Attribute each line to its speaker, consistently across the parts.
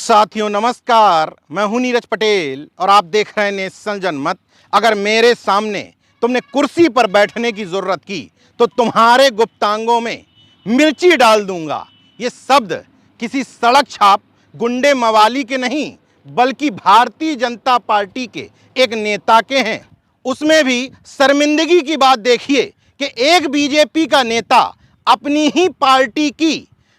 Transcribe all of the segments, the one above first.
Speaker 1: साथियों नमस्कार, मैं हूं नीरज पटेल और आप देख रहे हैं नेशन जनमत। अगर मेरे सामने तुमने कुर्सी पर बैठने की जरूरत की तो तुम्हारे गुप्तांगों में मिर्ची डाल दूंगा। ये शब्द किसी सड़क छाप गुंडे मवाली के नहीं बल्कि भारतीय जनता पार्टी के एक नेता के हैं। उसमें भी शर्मिंदगी की बात देखिए कि एक बीजेपी का नेता अपनी ही पार्टी की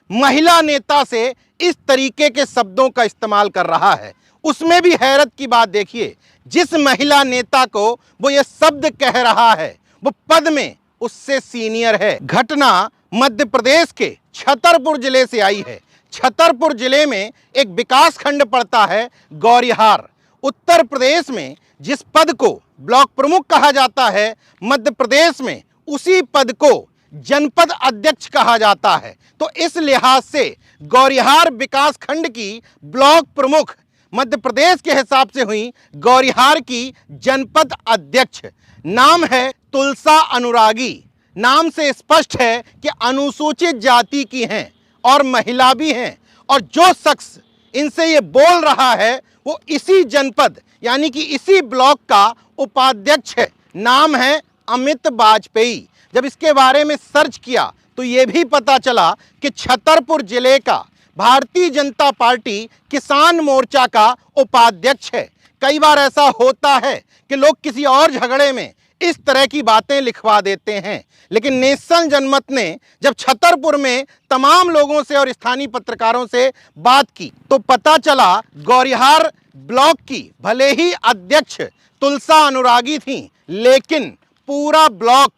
Speaker 1: महिला नेता से इस तरीके के शब्दों का इस्तेमाल कर रहा है। उसमें भी हैरत की बात देखिए, जिस महिला नेता को वो ये शब्द कह रहा है वो पद में उससे सीनियर है। घटना मध्य प्रदेश के छतरपुर जिले से आई है। छतरपुर जिले में एक विकास खंड पड़ता है गौरिहार। उत्तर प्रदेश में जिस पद को ब्लॉक प्रमुख कहा जाता है, मध्य प्रदेश में उसी पद को जनपद अध्यक्ष कहा जाता है। तो इस लिहाज से गौरिहार विकास खंड की ब्लॉक प्रमुख मध्य प्रदेश के हिसाब से हुई गौरिहार की जनपद अध्यक्ष। नाम है तुलसा अनुरागी। नाम से स्पष्ट है कि अनुसूचित जाति की हैं और महिला भी हैं। और जो शख्स इनसे ये बोल रहा है वो इसी जनपद यानी कि इसी ब्लॉक का उपाध्यक्ष है। नाम है अमित वाजपेयी। जब इसके बारे में सर्च किया तो ये भी पता चला कि छतरपुर जिले का भारतीय जनता पार्टी किसान मोर्चा का उपाध्यक्ष है। कई बार ऐसा होता है कि लोग किसी और झगड़े में इस तरह की बातें लिखवा देते हैं, लेकिन नेशन जनमत ने जब छतरपुर में तमाम लोगों से और स्थानीय पत्रकारों से बात की तो पता चला गौरिहार ब्लॉक की भले ही अध्यक्ष तुलसा अनुरागी थी, लेकिन पूरा ब्लॉक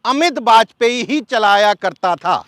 Speaker 1: अमित वाजपेयी ही चलाया करता था।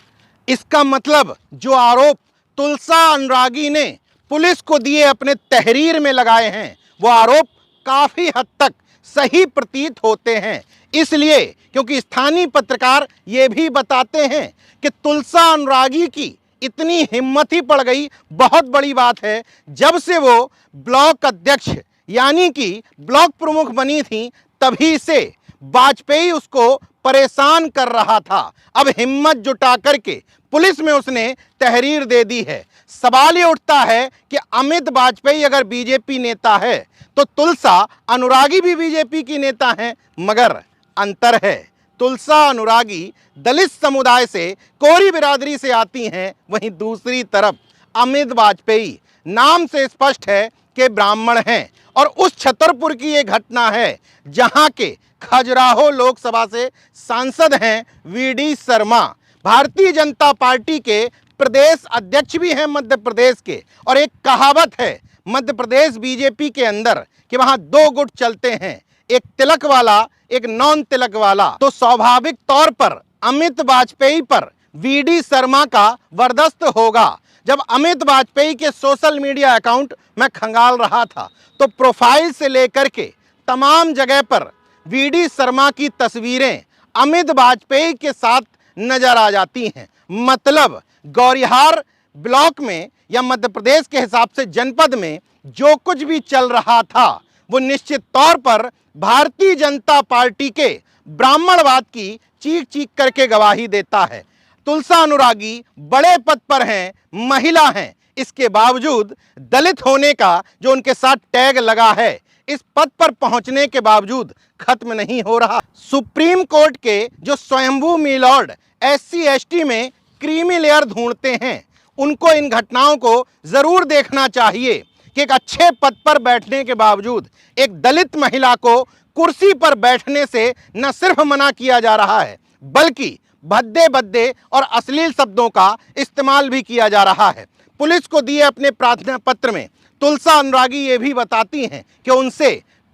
Speaker 1: इसका मतलब जो आरोप तुलसा अनुरागी ने पुलिस को दिए अपने तहरीर में लगाए हैं वो आरोप काफी हद तक सही प्रतीत होते हैं। इसलिए क्योंकि स्थानीय पत्रकार ये भी बताते हैं कि तुलसा अनुरागी की इतनी हिम्मत ही पड़ गई, बहुत बड़ी बात है। जब से वो ब्लॉक अध्यक्ष यानी कि ब्लॉक प्रमुख बनी थी तभी से वाजपेयी उसको परेशान कर रहा था। अब हिम्मत जुटा करके पुलिस में उसने तहरीर दे दी है। सवाल ये उठता है कि अमित वाजपेयी अगर बीजेपी नेता है तो तुलसा अनुरागी भी बीजेपी की नेता हैं, मगर अंतर है। तुलसा अनुरागी दलित समुदाय से, कोरी बिरादरी से आती हैं, वहीं दूसरी तरफ अमित वाजपेयी नाम से स्पष्ट है कि ब्राह्मण हैं। और उस छतरपुर की ये घटना है जहां के खजुराहो लोकसभा से सांसद हैं वीडी शर्मा, भारतीय जनता पार्टी के प्रदेश अध्यक्ष भी हैं मध्य प्रदेश के। और एक कहावत है मध्य प्रदेश बीजेपी के अंदर कि वहां दो गुट चलते हैं, एक तिलक वाला एक नॉन तिलक वाला। तो स्वाभाविक तौर पर अमित वाजपेयी पर वीडी शर्मा का वर्चस्व होगा। जब अमित वाजपेयी के सोशल मीडिया अकाउंट मैं खंगाल रहा था तो प्रोफाइल से लेकर के तमाम जगह पर वीडी शर्मा की तस्वीरें अमित वाजपेयी के साथ नजर आ जाती हैं। मतलब गौरिहार ब्लॉक में या मध्य प्रदेश के हिसाब से जनपद में जो कुछ भी चल रहा था वो निश्चित तौर पर भारतीय जनता पार्टी के ब्राह्मणवाद की चीख चीख करके गवाही देता है। तुलसा अनुरागी बड़े पद पर हैं, महिला हैं, इसके बावजूद दलित होने का जो उनके साथ टैग लगा है इस पद पर पहुंचने के बावजूद खत्म नहीं हो रहा। सुप्रीम कोर्ट के जो स्वयंभू मिलॉर्ड SC ST में क्रीमी लेयर ढूंढते हैं उनको इन घटनाओं को जरूर देखना चाहिए कि एक अच्छे पद पर बैठने के बावजूद एक दलित महिला को कुर्सी पर बैठने से न सिर्फ मना किया जा रहा है बल्कि भद्दे भद्दे और अश्लील शब्दों का इस्तेमाल भी किया जा रहा है। पुलिस को दिए अपने प्रार्थना पत्र में तुलसा अनुरागी ये भी बताती हैं कि उनसे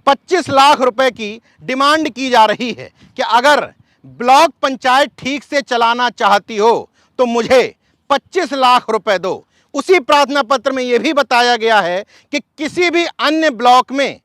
Speaker 1: 25 लाख रुपए की डिमांड की जा रही है कि अगर ब्लॉक पंचायत ठीक से चलाना चाहती हो तो मुझे 25 लाख रुपए दो। उसी प्रार्थना पत्र में यह भी बताया गया है कि किसी भी अन्य ब्लॉक में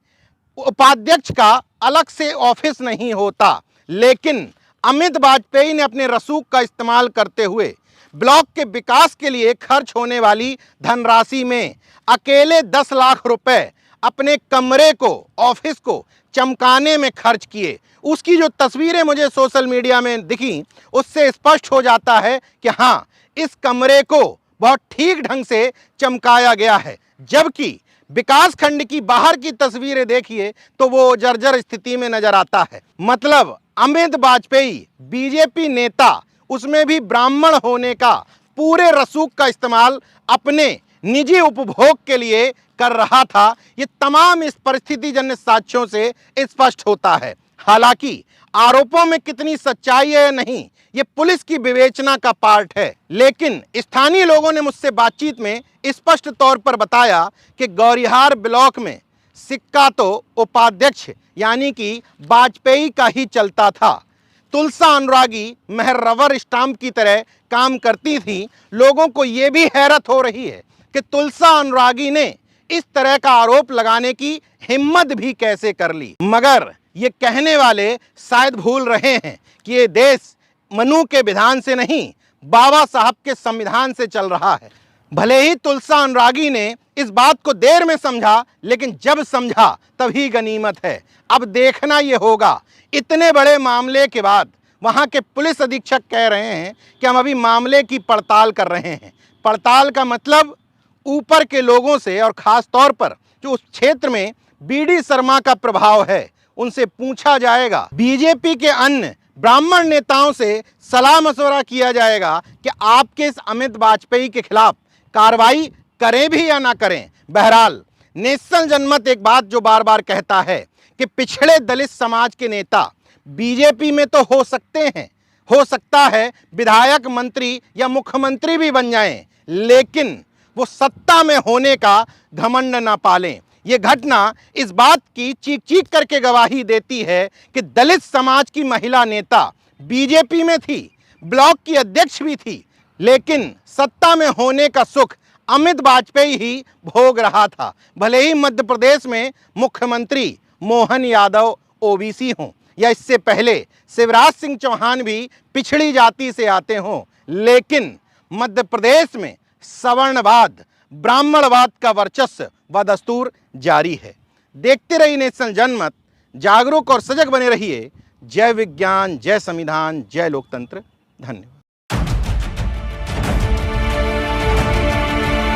Speaker 1: उपाध्यक्ष का अलग से ऑफिस नहीं होता, लेकिन अमित वाजपेयी ने अपने रसूख का इस्तेमाल करते हुए ब्लॉक के विकास के लिए खर्च होने वाली धनराशि में अकेले 10 लाख रुपए अपने कमरे को, ऑफिस को चमकाने में खर्च किए। उसकी जो तस्वीरें मुझे सोशल मीडिया में दिखी उससे स्पष्ट हो जाता है कि हाँ, इस कमरे को बहुत ठीक ढंग से चमकाया गया है। जबकि विकास खंड की बाहर की तस्वीरें देखिए तो वो जर्जर स्थिति में नजर आता है। मतलब अमित वाजपेयी बीजेपी नेता, उसमें भी ब्राह्मण होने का पूरे रसूख का इस्तेमाल अपने निजी उपभोग के लिए कर रहा था। ये तमाम इस परिस्थितिजन्य साक्ष्यों से स्पष्ट होता है। हालांकि आरोपों में कितनी सच्चाई है या नहीं, ये पुलिस की विवेचना का पार्ट है, लेकिन स्थानीय लोगों ने मुझसे बातचीत में स्पष्ट तौर पर बताया कि गौरिहार ब्लॉक में सिक्का तो उपाध्यक्ष यानी कि वाजपेयी का ही चलता था। तुलसा अनुरागी महर रबर स्टाम्प की तरह काम करती थी। लोगों को यह भी हैरत हो रही है कि तुलसा अनुरागी ने इस तरह का आरोप लगाने की हिम्मत भी कैसे कर ली। मगर ये कहने वाले शायद भूल रहे हैं कि ये देश मनु के विधान से नहीं, बाबा साहब के संविधान से चल रहा है। भले ही तुलसा अनुरागी ने इस बात को देर में समझा, लेकिन जब समझा तभी गनीमत है। अब देखना यह होगा, इतने बड़े मामले के बाद वहां के पुलिस अधीक्षक कह रहे हैं कि हम अभी मामले की पड़ताल कर रहे हैं। पड़ताल का मतलब ऊपर के लोगों से और खास तौर पर जो उस क्षेत्र में बीडी शर्मा का प्रभाव है उनसे पूछा जाएगा। बीजेपी के अन्य ब्राह्मण नेताओं से सलाह मशवरा किया जाएगा कि आपके इस अमित वाजपेयी के खिलाफ कार्रवाई करें भी या ना करें। बहरहाल नेशनल जनमत एक बात जो बार बार कहता है कि पिछड़े दलित समाज के नेता बीजेपी में तो हो सकते हैं, हो सकता है विधायक, मंत्री या मुख्यमंत्री भी बन जाएं, लेकिन वो सत्ता में होने का घमंड ना पालें। ये घटना इस बात की चीख चीख करके गवाही देती है कि दलित समाज की महिला नेता बीजेपी में थी, ब्लॉक की अध्यक्ष भी थी, लेकिन सत्ता में होने का सुख अमित वाजपेयी ही भोग रहा था। भले ही मध्य प्रदेश में मुख्यमंत्री मोहन यादव ओबीसी हों या इससे पहले शिवराज सिंह चौहान भी पिछड़ी जाति से आते हों, लेकिन मध्य प्रदेश में सवर्णवाद, ब्राह्मणवाद का वर्चस्व व दस्तूर जारी है। देखते रहिए नेशनल जनमत, जागरूक और सजग बने रहिए। जय विज्ञान, जय संविधान, जय लोकतंत्र। धन्यवाद।